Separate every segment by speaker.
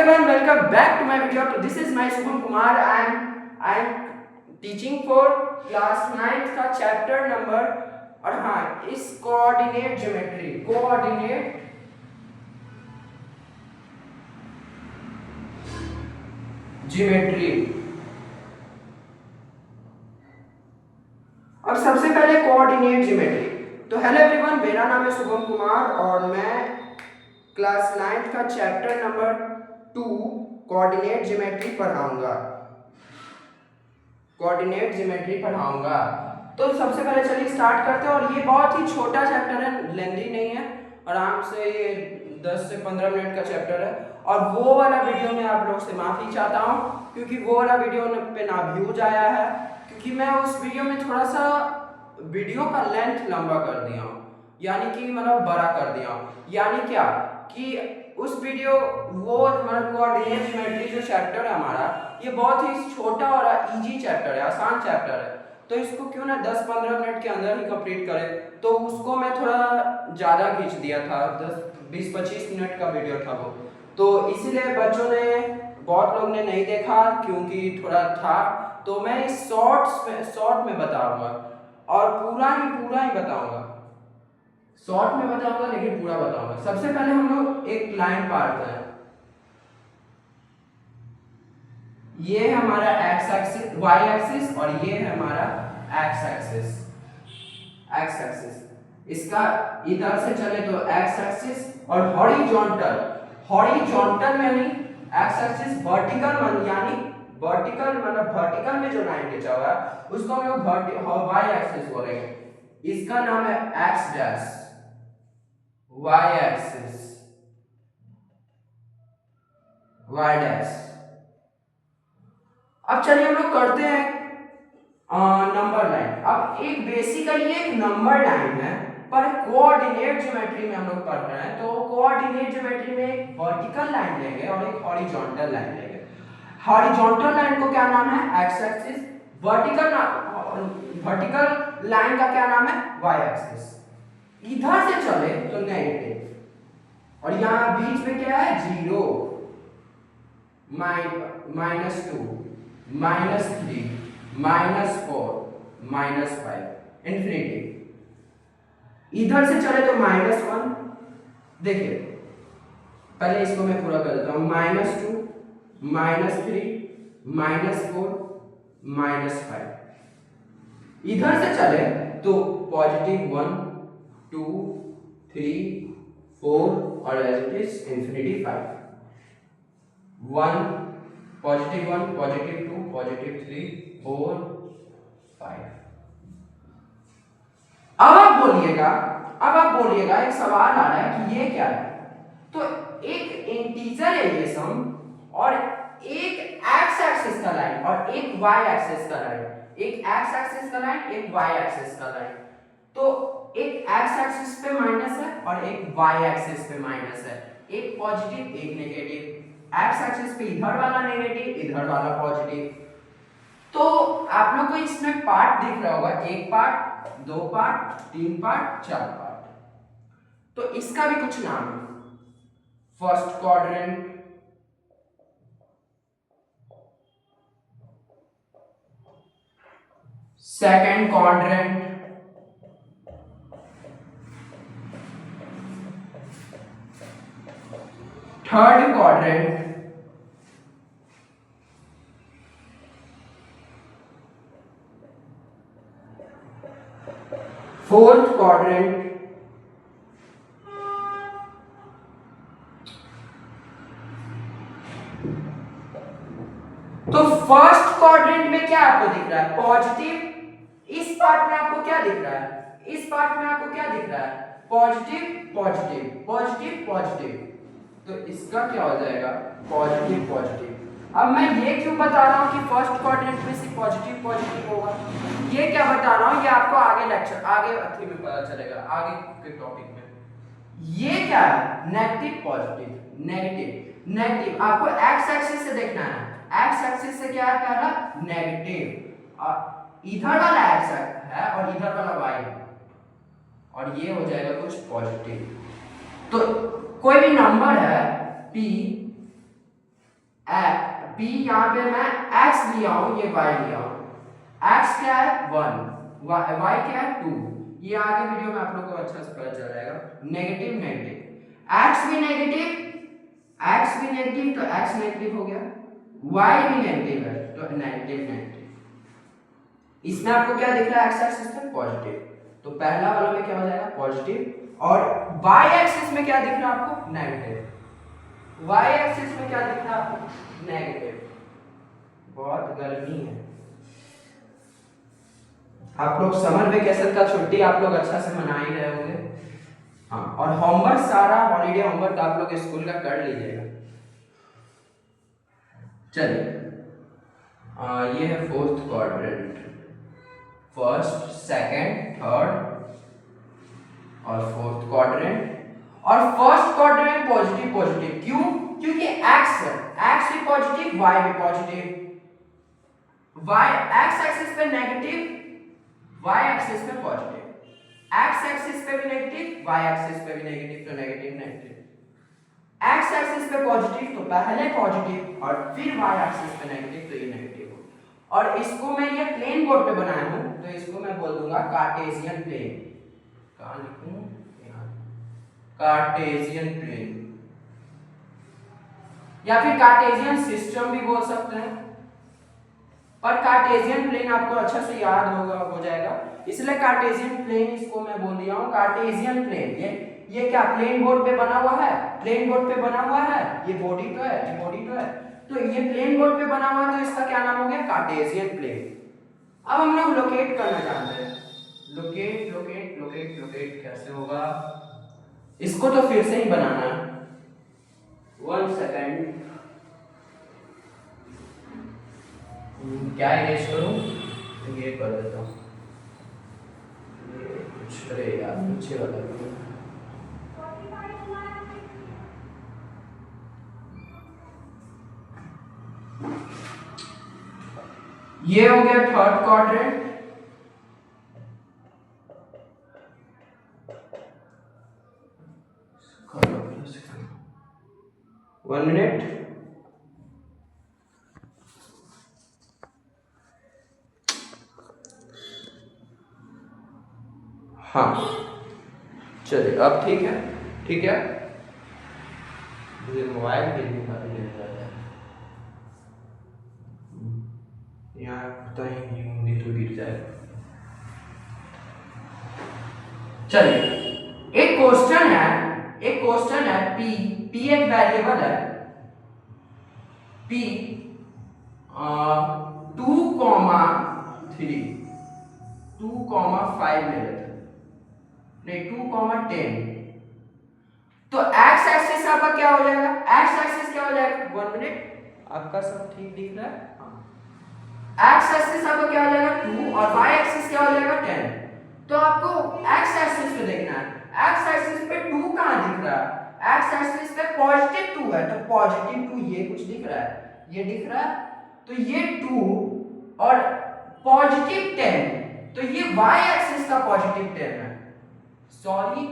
Speaker 1: everyone, welcome back to my video. This is my Shubham Kumar and I am teaching for class 9th का chapter number और हाँ इस coordinate geometry अब सबसे पहले coordinate geometry। तो हेलो एवरीवन, मेरा नाम है शुभम कुमार और मैं क्लास 9th का चैप्टर नंबर 2 कोऑर्डिनेट ज्योमेट्री पढ़ाऊंगा। तो सबसे पहले चलिए स्टार्ट करते हैं। और ये बहुत ही छोटा चैप्टर है, लेंथी नहीं है, आराम से ये 10 से 15 मिनट का चैप्टर है। और वो वाला वीडियो में आप लोग से माफ़ी चाहता हूँ क्योंकि वो वाला वीडियो पे ना व्यूज आया है, क्योंकि मैं उस वीडियो में थोड़ा सा वीडियो का लेंथ लंबा कर दिया हूँ, यानी कि मतलब बड़ा कर दिया हूँ। यानी क्या कि उस वीडियो वो मतलब कोऑर्डिनेट ज्योमेट्री जो चैप्टर है हमारा, ये बहुत ही छोटा और इजी चैप्टर है, आसान चैप्टर है। तो इसको क्यों ना 10-15 मिनट के अंदर ही कंप्लीट करें। तो उसको मैं थोड़ा ज़्यादा खींच दिया था, 10-20-25 मिनट का वीडियो था वो। तो इसीलिए बच्चों ने बहुत लोग ने नहीं देखा क्योंकि थोड़ा था। तो मैं इस शॉर्ट में बताऊंगा और पूरा ही बताऊंगा। शॉर्ट में बताऊंगा लेकिन पूरा बताऊंगा। सबसे पहले हम लोग एक लाइन पार्ट है, ये है हमारा एक्स एक्सिस, वाई एक्सिस और ये है हमारा एक्स एक्सिस। इसका इधर से चले तो एक्स एक्सिस और हॉरिजॉन्टल में नहीं, एक्स एक्सिस वर्टिकल यानी वर्टिकल में जो लाइन खींचा हुआ है उसको हम लोग वाई एक्सिस बोलेंगे। इसका नाम है X dash, Y axis, Y dash. अब चलिए हम लोग करते हैं नंबर लाइन। अब एक बेसिकली एक नंबर लाइन है, पर कोऑर्डिनेट ज्योमेट्री में हम लोग पढ़ रहे हैं। तो कोऑर्डिनेट ज्योमेट्री में एक वर्टिकल लाइन लेंगे और एक हॉरिजॉन्टल लाइन लेंगे। हॉरिजॉन्टल लाइन को क्या नाम है? X axis. वर्टिकल लाइन का क्या नाम है? Y axis. इधर से चले तो नेगेटिव और यहां बीच में क्या है? 0, -2, -3, -4, -5, इंफिनिटी। इधर से चले तो -1। देखिए पहले इसको मैं पूरा कर देता हूं। -2, -3, -4, -5। इधर से चले तो +1, 2, 3, 4 और एज इट इज इंफिनिटी 5। 1, +1, +2, +3, 4, 5। अब आप बोलिएगा एक सवाल आ रहा है कि ये क्या है? तो एक इंटीजर है ये सम, और एक एक्स एक्सिस का लाइन और एक वाई एक्सिस का लाइन, एक एक्स एक्सिस का लाइन, एक वाई एक्सिस का लाइन। तो एक एक्स एक्सिस पे माइनस है और एक वाई एक्सिस पे माइनस है, एक पॉजिटिव एक नेगेटिव। एक्स एक्सिस पे इधर वाला नेगेटिव, इधर वाला पॉजिटिव। तो आप लोग को इसमें पार्ट दिख रहा होगा, एक पार्ट, 2 पार्ट, 3 पार्ट, 4 पार्ट। तो इसका भी कुछ नाम है। First quadrant, second quadrant, third quadrant, fourth quadrant, तो फर्स्ट क्वाड्रेंट में क्या आपको दिख रहा है? पॉजिटिव। इस पार्ट में आपको क्या दिख रहा है? इस पार्ट में आपको क्या दिख रहा है? Positive positive positive positive. तो इसका क्या हो जाएगा? Positive positive. अब मैं ये क्यों बता रहा हूं कि फर्स्ट क्वाड्रेंट में से पॉजिटिव पॉजिटिव होगा? ये क्या बता रहा हूं, ये आपको आगे लेक्चर आगे अथी में पता चलेगा, आगे के टॉपिक में। ये क्या है? Negative positive, negative. आपको एक्स एक्सिस से देखना है। एक्स एक्सिस से क्या है? पहला नेगेटिव, और इधर वाला एक्स है और इधर वाला वाई, और ये हो जाएगा कुछ पॉजिटिव। तो कोई भी नंबर है p पी यहाँ पे मैं x लिया हूँ, ये y लिया हूँ। x क्या है 1, y क्या है 2। ये आगे वीडियो में आप लोगों को अच्छा से पता चल जाएगा। नेगेटिव नेगेटिव, x भी नेगेटिव तो x नेगेटिव हो गया, y भी नेगेटिव है तो नेगेटिव नेगेटिव। इसमें आपको क्या दिख रहा है, एक्स एक्सिस पे पॉजिटिव, तो पहला वाला में क्या हो जाएगा पॉजिटिव, और y एक्सिस में क्या दिख रहा है आपको नेगेटिव। y एक्सिस में क्या दिख रहा है आपको नेगेटिव। बहुत गर्मी है, आप लोग समर वेकेशन का छुट्टी आप लोग अच्छा से मना ही रहे होंगे। हाँ, और होमवर्क सारा हॉलीडे होमवर्क आप लोग स्कूल का कर लीजिएगा। चलिए ये है fourth quadrant, first second third और फोर्थ क्वाड्रेंट। और फर्स्ट क्वाड्रेंट पॉजिटिव पॉजिटिव क्यों, क्योंकि एक्स भी पॉजिटिव वाई भी पॉजिटिव, वाई एक्स एक्सिस पे नेगेटिव वाई एक्सिस पे पॉजिटिव, एक्स एक्सिस पे भी नेगेटिव वाई एक्सिस पे भी नेगेटिव, तो नेगेटिव नेगेटिव। एक्स एक्सिस पे पॉजिटिव तो पहले पॉजिटिव और फिर वाई एक्सिस पे नेगेटिव तो ये नेगेटिव हो। और इसको मैं ये प्लेन बोर्ड पे बनाया हूं तो इसको मैं बोल दूंगा कार्टेशियन प्लेन। कहां लिखूं, यहां कार्टेशियन प्लेन या फिर कार्टेशियन सिस्टम भी बोल सकते हैं, पर कार्टेशियन प्लेन आपको अच्छा से याद होगा हो जाएगा, इसलिए कार्टेशियन प्लेन इसको मैं बोल दिया हूं कार्टेशियन प्लेन। ये क्या प्लेन बोर्ड पे बना हुआ है, प्लेन बोर्ड पे बना हुआ है, ये बॉडी तो है, ये बॉडी तो है, तो ये प्लेन बोर्ड पे बना हुआ है तो इसका क्या नाम हो गया कार्टेशियन प्लेन। अब हम लोग लोकेट करना चाहते हैं, लोकेट लोकेट लोकेट लोकेट कैसे होगा, इसको तो फिर से ही बनाना है, 1 सेकंड। क्या इरेज करूं, ये कर देता हूं, ये कुछ अरे यार नीचे वाला ये हो गया थर्ड क्वाड्रेंट। वन मिनट, हाँ चलिए अब ठीक है, ठीक है। मुझे मोबाइल गिरने का भी नहीं रहा है, यहाँ पता ही नहीं तो गिर जाएगा। चलिए एक क्वेश्चन है p एक वेरिएबल है p 2,3 2,5 ले लेते हैं, नहीं 2,10, तो x एक्सिस आपका क्या हो जाएगा, x एक्सिस क्या हो जाएगा, 1 मिनट, आपका सब ठीक दिख रहा है, हाँ x एक्सिस आपका क्या हो जाएगा 2 और y एक्सिस क्या हो जाएगा 10। तो आपको x एक्सिस पे देखना है, x एक्सिस पे 2 कहां दिख रहा है, x एक्सिस पे पॉजिटिव 2 है तो पॉजिटिव 2 ये कुछ दिख रहा है, ये दिख रहा है, तो ये 2 और पॉजिटिव 10 तो ये y एक्सिस का पॉजिटिव 10 है, सॉरी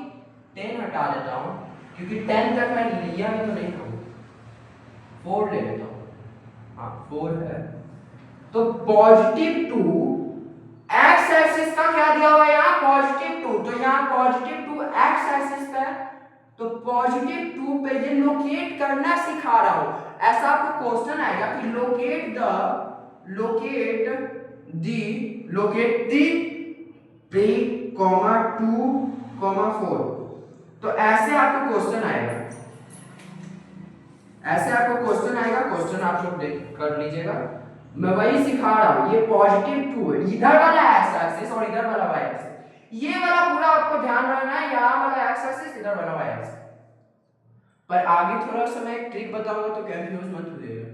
Speaker 1: 10 हटा देता हूं क्योंकि 10 तक मैं लिया ही तो नहीं हूं, 4 ले लेता हूं, हाँ 4 है, तो पॉजिटिव 2 x एक्सिस का क्या दिया हुआ है यहाँ पॉजिटिव 2, तो यहाँ पॉजिटिव 2 x एक्सिस पे है, तो पॉजिटिव 2 पे ये लोकेट करना सिखा रहा हूं। ऐसा आपको क्वेश्चन आएगा कि लोकेट दी p, 2, 4, तो ऐसे आपको क्वेश्चन आएगा, क्वेश्चन आप लोग देख कर लीजिएगा, मैं वही सिखा रहा हूं, ये पॉजिटिव 2 है, इधर वाला x एक्सिस और इधर वाला y एक्सिस, ये वाला पूरा आपको ध्यान रखना है, यहां वाला x एक्सिस इधर वाला y एक्सिस, पर आगे थोड़ा सा मैं एक ट्रिक बताऊंगा तो कंफ्यूज मत होइएगा।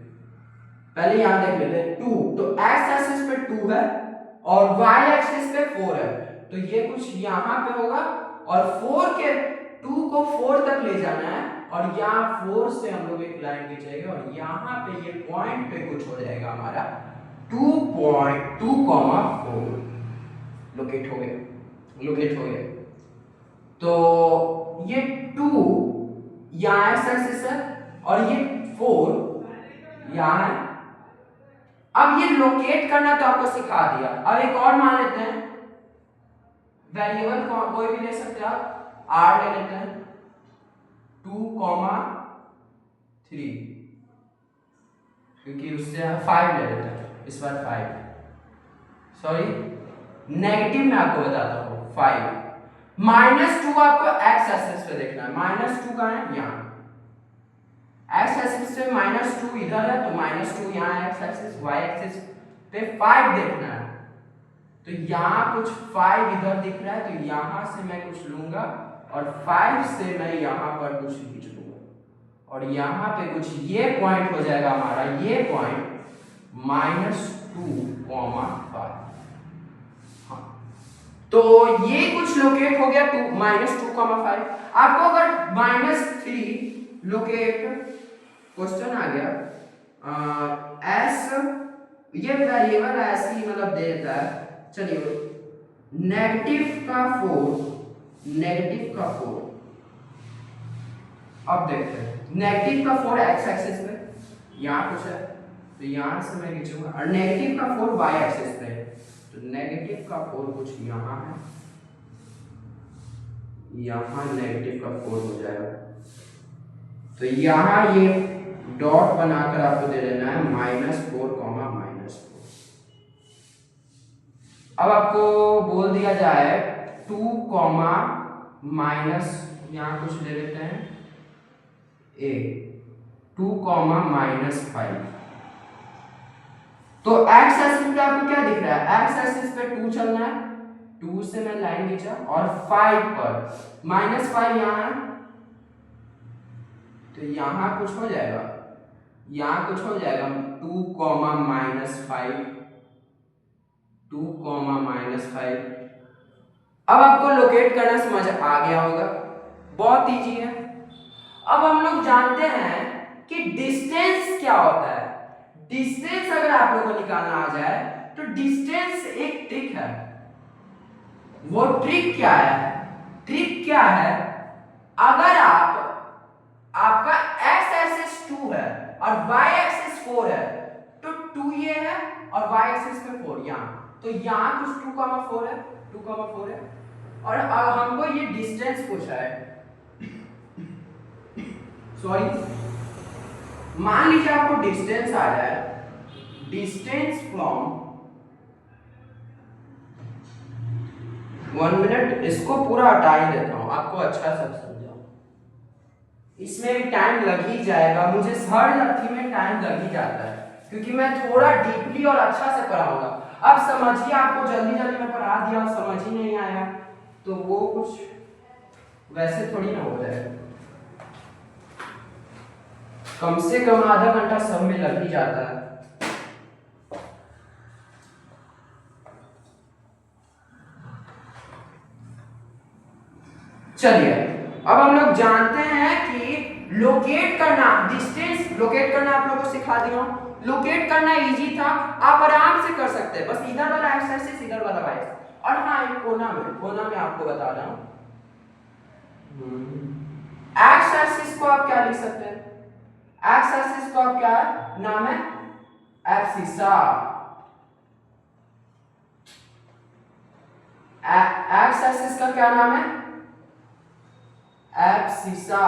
Speaker 1: पहले यहां देख लेते हैं 2, तो x एक्सिस पे 2 है और y एक्सिस पे 4 है, तो ये कुछ यहां पे होगा और 4 के 2 को 4 तक ले जाना है और यहाँ 4 से हम लोग एक लाइन खींचेंगे और यहाँ पे ये पॉइंट पे कुछ हो जाएगा हमारा 2.2,4 लोकेट हो गया, तो ये 2 यहाँ x एक्सिस है और ये 4 यहाँ है। अब ये लोकेट करना तो आपको सिखा दिया। अब एक और मान लेते हैं, वेरिएबल कोई भी ले सकते हैं आप, r ले लेते हैं 2,3, क्योंकि उससे 5 ले लेते हैं इस बार 5, सॉरी नेगेटिव में आपको बताता हूँ 5। -2 आपको x एक्सिस पे देखना है। -2 कहाँ है? यहाँ। x एक्सिस पे -2 इधर है तो -2 यहाँ है। x एक्सिस, y एक्सिस पे 5 देखना है, तो यहाँ कुछ 5 इधर दिख रहा है, तो यहाँ से मैं कुछ लूंगा और 5 से मैं यहाँ पर कुछ खींच लूंगा, और यहाँ पे कुछ ये पॉइंट हो जाएगा हमारा, ये पॉइंट -2,5। हाँ, तो ये कुछ लोकेट हो गया -2,5। आपको अगर -3 लोकेट क्वेश्चन आ गया, एस ये वेरिएबल ऐसे ही मतलब दे देता है, चलिए -4 अब देखते हैं। -4 x एक्सिस पे यहाँ कुछ है, तो यहाँ से मैं खींचूंगा, और -4 y एक्सिस पे, तो -4 कुछ यहाँ है, यहाँ -4 हो जाएगा, तो यहाँ ये डॉट बनाकर आपको दे देना है -4, -4। अब आपको बोल दिया जाए 2, यहाँ कुछ ले लेते हैं a 2, -5। तो x एक्सिस पे आपको क्या दिख रहा है? x एक्सिस पे 2 चलना है, 2 से मैं लाइन खींचा, और 5 पर -5 यहाँ है, तो यहाँ कुछ हो जाएगा, यहाँ कुछ हो जाएगा 2, -5, 2, -5। अब आपको लोकेट करना समझ आ गया होगा, बहुत इजी है। अब हम लोग जानते हैं कि डिस्टेंस क्या होता है। डिस्टेंस अगर आप लोगों को निकालना आ जाए तो डिस्टेंस एक ट्रिक है। वो ट्रिक क्या है? ट्रिक क्या है? अगर आपका x एक्सिस 2 है और y एक्सिस 4 है, तो 2 ये है और y एक्सिस पे 4 यहाँ, तो यहाँ कुछ 2,4 है, 2,4 है, और अब हमको ये डिस्टेंस पूछा है। सॉरी, मान लीजिए आपको डिस्टेंस आ जाए, डिस्टेंस फ्रॉम 1 मिनट, इसको पूरा हटा ही देता हूं, आपको अच्छा सब समझाऊं। इसमें भी टाइम लग ही जाएगा, मुझे हर लड़की में टाइम लग ही जाता है, क्योंकि मैं थोड़ा डीपली और अच्छा से पढ़ाऊंगा। अब समझिए, आपको जल्दी जल्दी में पढ़ा दिया और समझ ही नहीं आया, तो वो कुछ वैसे थोड़ी ना हो जाएगा। कम से कम आधा घंटा सब में लग ही जाता है। चलिए, अब हम लोग जानते हैं कि लोकेट करना, डिस्टेंस लोकेट करना आप लोगों को सिखा दिया। लोकेट करना इजी था, आप आराम से कर सकते हैं, बस इधर वाला एक्स एक्सिस, इधर वाला वाई एक्सिस। और हाँ, एक कोना में आपको बता रहा हूं, एक्स एक्सिस को आप क्या लिख सकते हैं? एक्स एक्सिस को आप क्या नाम है? एब्सिसा। एक्स एक्सिस का क्या नाम है? एब्सिसा।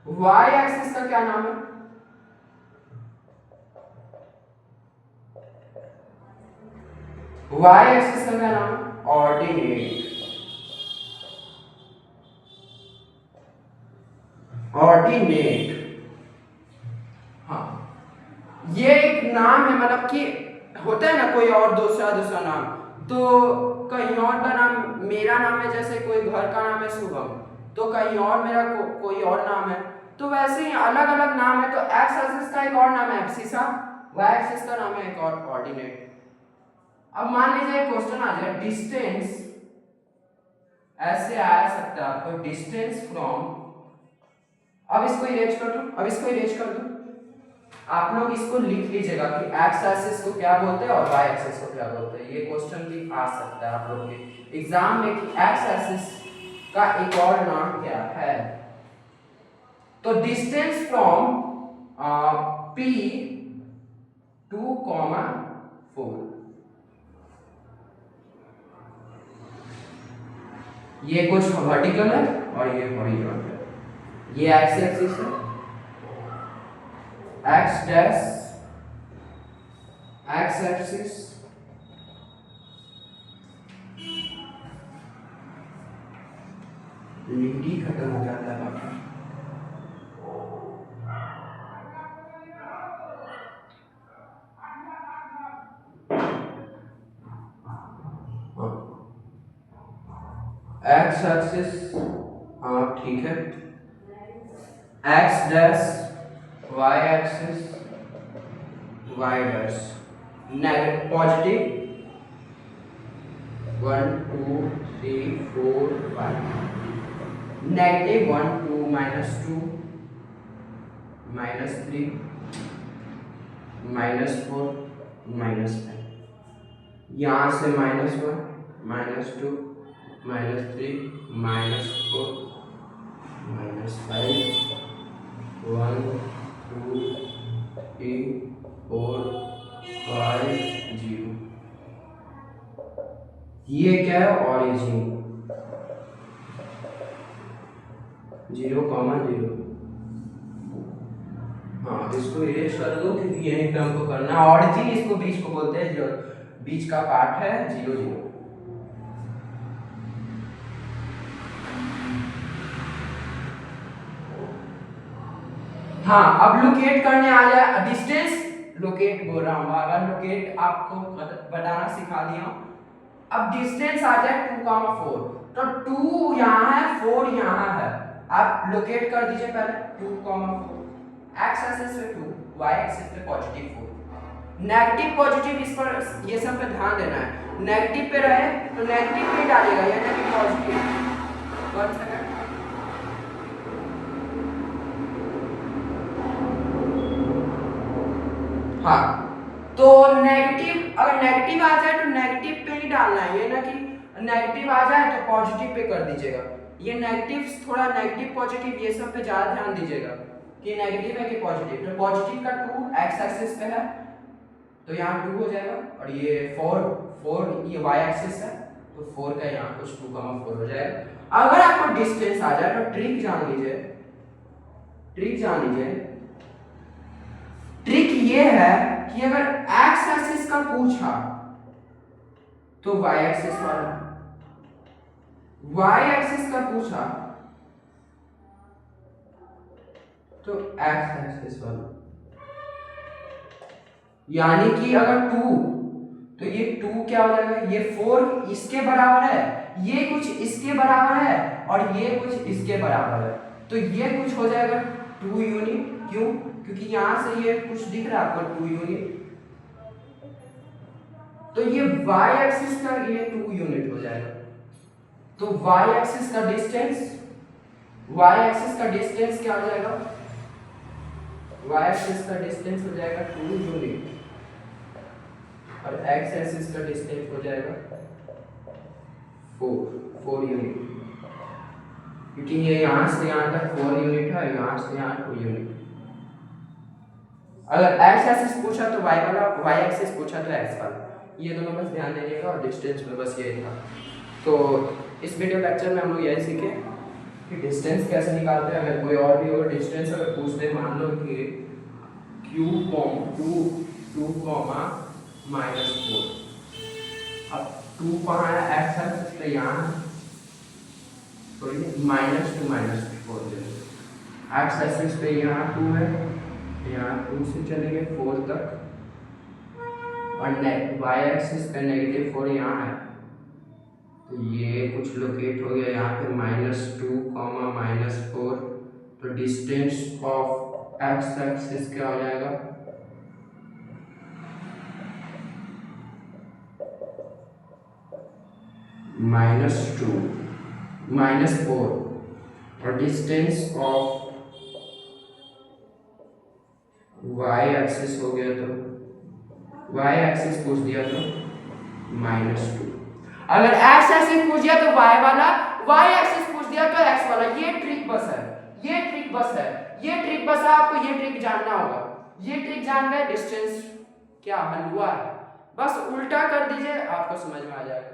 Speaker 1: वाई एक्सिस का क्या नाम है? वाई एक्सिस का क्या नाम है? ऑर्डिनेट। ऑर्डिनेट, हाँ, ये एक नाम है, मतलब कि होता है ना कोई और दूसरा नाम, तो कहीं और का नाम मेरा नाम है, जैसे कोई घर का नाम है शुभम, तो कहीं और मेरा कोई और नाम है, तो वैसे ही अलग अलग नाम है। तो एक्स एक्सिस का एक और नाम है एब्सिसा, वाई एक्सिस का नाम है एक और ऑर्डिनेट। अब मान लीजिए क्वेश्चन आ जाए, डिस्टेंस, ऐसे आ सकता है आपको, डिस्टेंस फ्रॉम, अब इसको इरेज कर दूं, आप लोग इसको लिख लीजिएगा कि एक्स एक्सिस को क्या बोलते हैं और वाई एक्सिस को क्या बोलते हैं। ये क्वेश्चन भी आ सकता है आप लोग के एग्जाम में कि एक्स एक्सिस का एक और नाम क्या है। तो डिस्टेंस फ्रॉम P2,4। ये कुछ वर्टिकल है और ये हॉरिजॉन्टल। ये एक्स एक्सिस है, X dash x axis, D खत्म हो जाता है बाकी। एक्स एक्सिस, हाँ ठीक है, X dash Y axis, Y dash negative positive 1 2 3 4 5, negative 1 2 -2 -3 -4 -5, यहाँ से -1 -2 -3 -4 -5 1 2 3 4 5 0। ये क्या है? ऑरिजिन 0,0। हाँ, इसको इरेज कर दो क्योंकि यही पे हमको करना है। ऑरिजिन इसको बीच को बोलते हैं, जो बीच का पार्ट है 0 0। हाँ, अब लोकेट करने आ जाए, डिस्टेंस लोकेट बोल रहा हूँ, अगर लोकेट आपको बताना सिखा दिया। अब डिस्टेंस आ जाए 2,4, तो 2 यहाँ है, 4 यहाँ है, आप लोकेट कर दीजिए पहले 2,4। एक्स एक्सिस पे 2, वाई एक्सिस पे पॉजिटिव 4। नेगेटिव पॉजिटिव इस पर ये सब पे ध्यान देना है। नेगेटिव पे रहे तो नेगेटिव पे डालेगा, यानी कि पॉजिटिव। 1 सेकंड। हाँ, तो नेगेटिव, अगर नेगेटिव आ जाए तो नेगेटिव पे ही डालना है, ये ना कि नेगेटिव आ जाए तो पॉजिटिव पे कर दीजिएगा। ये नेगेटिव, थोड़ा नेगेटिव पॉजिटिव ये सब पे ज्यादा ध्यान दीजिएगा कि नेगेटिव है कि पॉजिटिव। तो पॉजिटिव का 2 एक्स एक्सिस पे है तो यहाँ 2 हो जाएगा, और ये 4 ये वाई एक्सिस है तो 4 का यहाँ कुछ 2,4 हो जाएगा। अगर आपको डिस्टेंस आ जाए तो ट्रिक जान लीजिए, ट्रिक ये है कि अगर एक्स एक्सिस का पूछा तो वाई एक्सिस वाला, वाई एक्सिस का पूछा तो एक्स एक्सिस वाला। यानी कि अगर 2 तो ये 2 क्या हो जाएगा? ये 4 इसके बराबर है, ये कुछ इसके बराबर है, और ये कुछ इसके बराबर है, तो ये कुछ हो जाएगा 2 यूनिट। क्यों? क्योंकि यहां से ये कुछ दिख रहा है आपको 2 यूनिट, तो ये y एक्सिस का ये 2 यूनिट हो जाएगा। तो y एक्सिस का डिस्टेंस क्या हो जाएगा? y एक्सिस का डिस्टेंस हो जाएगा 2 यूनिट, और x एक्सिस का डिस्टेंस हो जाएगा 4 यूनिट, क्योंकि ये यहां से यहां तक 4 यूनिट है, यहां से यहां 2 यूनिट। अगर x एक्सिस पूछा तो y वाला, y एक्सिस पूछा तो x वाला, ये दोनों बस ध्यान देंगे। और डिस्टेंस में बस ये था। तो इस वीडियो लेक्चर में हम लोग यही सीखे कि डिस्टेंस कैसे निकालते हैं। अगर कोई और भी हो डिस्टेंस अगर पूछते, मान लो कि q 2, -4, अब 2 कहाँ है? x एक्सिस पे यहाँ, तो ये -2 -4 x एक्सिस पे यहाँ 2 है, यहाँ 2 से चलेंगे 4 तक, और y एक्सिस पे -4 यहाँ है, तो ये कुछ लोकेट हो गया यहाँ पे -2, -4। तो डिस्टेंस ऑफ x एक्सिस क्या हो जाएगा? -2 -4, और डिस्टेंस ऑफ y एक्सिस हो गया, तो y एक्सिस पूछ दिया तो -2। अगर x एक्सिस पूछ दिया तो y वाला, y एक्सिस पूछ दिया तो x वाला। ये ट्रिक बस है, आपको ये ट्रिक जानना होगा। ये ट्रिक जान गए, डिस्टेंस क्या हलवा है, बस उल्टा कर दीजिए आपको समझ में आ जाएगा।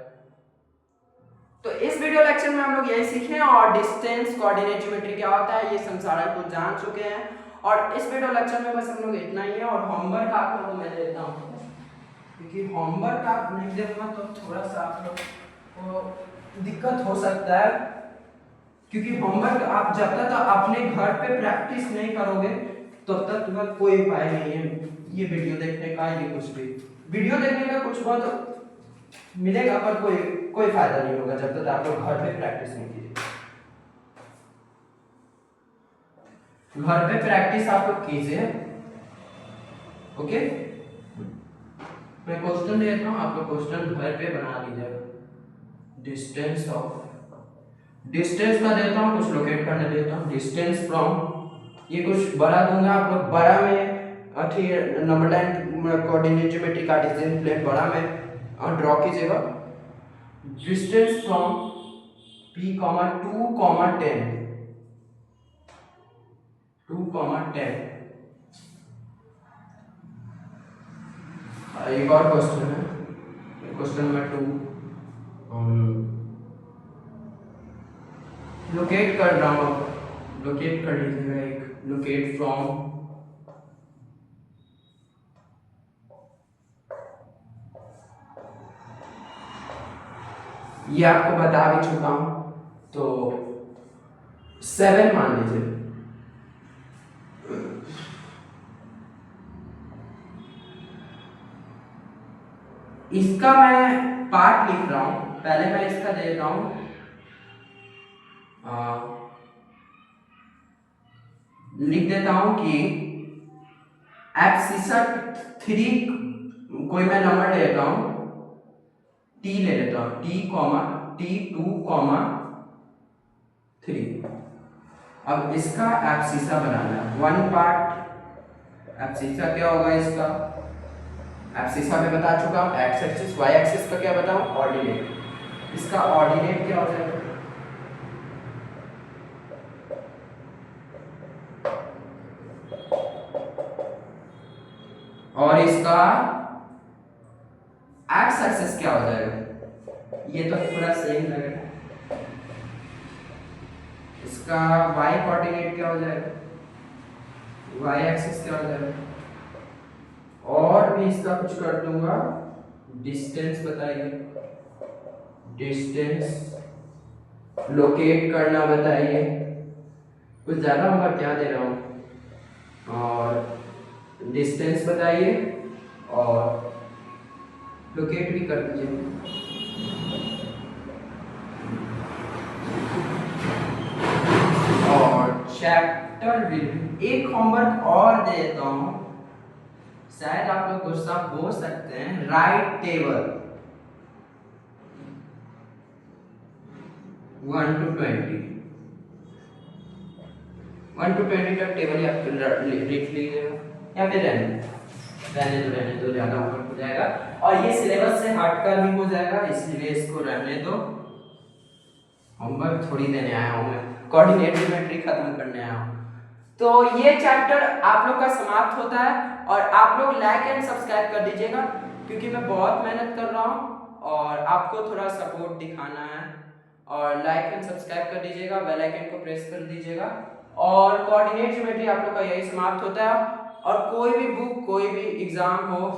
Speaker 1: तो इस वीडियो लेक्चर में हम लोग यही सीखे और डिस्टेंस कोऑर्डिनेट ज्योमेट्री क्या होता है ये संसारा को जान चुके हैं। और इस वीडियो लेक्चर में बस हम लोग इतना ही है। और होमवर्क आप लोगों को मैं देता हूँ, क्योंकि होमवर्क आप नहीं देगा तो थोड़ा सा आप लोग को दिक्कत हो सकता है, क्योंकि होमवर्क आप जब तक अपने घर पे प्रैक्टिस नहीं करोगे तब तक कोई उपाय नहीं है ये वीडियो देखने का। ये कुछ भी वीडियो देखने का कुछ बहुत मिलेगा पर कोई फायदा नहीं होगा जब तक आप लोग घर पे प्रैक्टिस नहीं कीजिए। घर पे प्रैक्टिस आप लोग कीजिए, ओके। मैं क्वेश्चन देता हूँ, आप लोग क्वेश्चन घर पे बना लीजिएगा। डिस्टेंस का देता हूँ, कुछ लोकेट करने देता हूँ। डिस्टेंस फ्रॉम, ये कुछ बड़ा दूंगा, आप लोग बड़ा में number line coordinate geometry Cartesian plane बड़ा में ड्रॉ कीजिएगा। डिस्टेंस फ्रॉम P, 2, 10 एक और क्वेश्चन है, क्वेश्चन नंबर 2 लोकेट कर रहा हूँ, लोकेट कर लीजिएगा। एक लोकेट फ्रॉम ये आपको बता भी चुका हूं, तो 7 मान लीजिए। इसका मैं पार्ट लिख रहा हूं, पहले मैं इसका दे देता हूं। लिख देता हूं कि एब्सिसा 3 कोई मैं नंबर ले लेता हूं, T ले लेता हूं, T2,3। अब इसका एब्सिसा बनाना है। 1 पार्ट एब्सिसा क्या होगा, इसका एब्सिसा में बता चुका हूं। एक्स एक्सिस, वाई एक्सिस का क्या बताऊं, ऑर्डिनेट। इसका ऑर्डिनेट क्या हो जाएगा, और इसका एक्स एक्सिस क्या हो जाएगा। ये तो पूरा सेम लगेगा। इसका वाई कोऑर्डिनेट क्या हो जाएगा, वाई एक्सिस क्या हो जाएगा। और भी इसका कुछ कर दूंगा। डिस्टेंस बताइए, डिस्टेंस लोकेट करना बताइए। कुछ ज्यादा होगा क्या दे रहा हूं। और डिस्टेंस बताइए और लोकेट भी कर दीजिए। और चैप्टर रिव्यू एक होमवर्क और देता हूं, शायद आप लोग गुस्सा हो सकते हैं। राइट टेबल 1 to 20 तक टेबल आप लिख लीजिएगा, या फिर रहने दो, ज्यादा होमवर्क हो जाएगा और ये सिलेबस से हटकर भी हो जाएगा, इसलिए इसको रहने दो। होमवर्क थोड़ी देने आया हूं मैं, कोऑर्डिनेट ज्योमेट्री खत्म करने आया हूं। तो ये चैप्टर आप लोग का समाप्त होता है और आप लोग लाइक एंड सब्सक्राइब कर दीजिएगा, क्योंकि मैं बहुत मेहनत कर रहा हूं और आपको थोड़ा सपोर्ट दिखाना है। और लाइक एंड सब्सक्राइब कर दीजिएगा, बेल आइकन को प्रेस कर दीजिएगा। और कोऑर्डिनेट ज्योमेट्री आप लोग का यही समाप्त होता है। और कोई भी बुक, कोई भी एग्जाम हो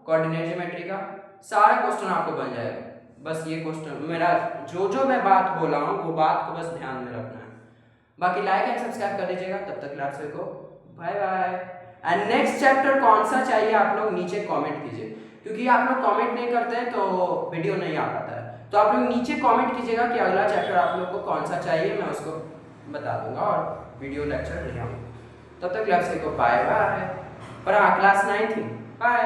Speaker 1: कोऑर्डिनेट ज्योमेट्री का सारा क्वेश्चन आपको बन जाएगा। बस ये क्वेश्चन मेरा जो मैं बात बोला हूँ वो बात को बस ध्यान में रखना है। बाकी लाइक एंड सब्सक्राइब कर दीजिएगा। तब तक आप सभी को bye bye. And next chapter कौन सा चाहिए आप लोग नीचे कमेंट कीजिए, क्योंकि आप लोग कमेंट नहीं करते हैं तो वीडियो नहीं आ पाता है। तो आप लोग नीचे कमेंट कीजिएगा कि अगला चैप्टर आप लोग को कौन सा चाहिए, मैं उसको बता दूंगा और वीडियो लेक्चर ले आऊँगा। तब तक आप सभी को बाय बाय। पर हाँ, क्लास 9 थी। बाय।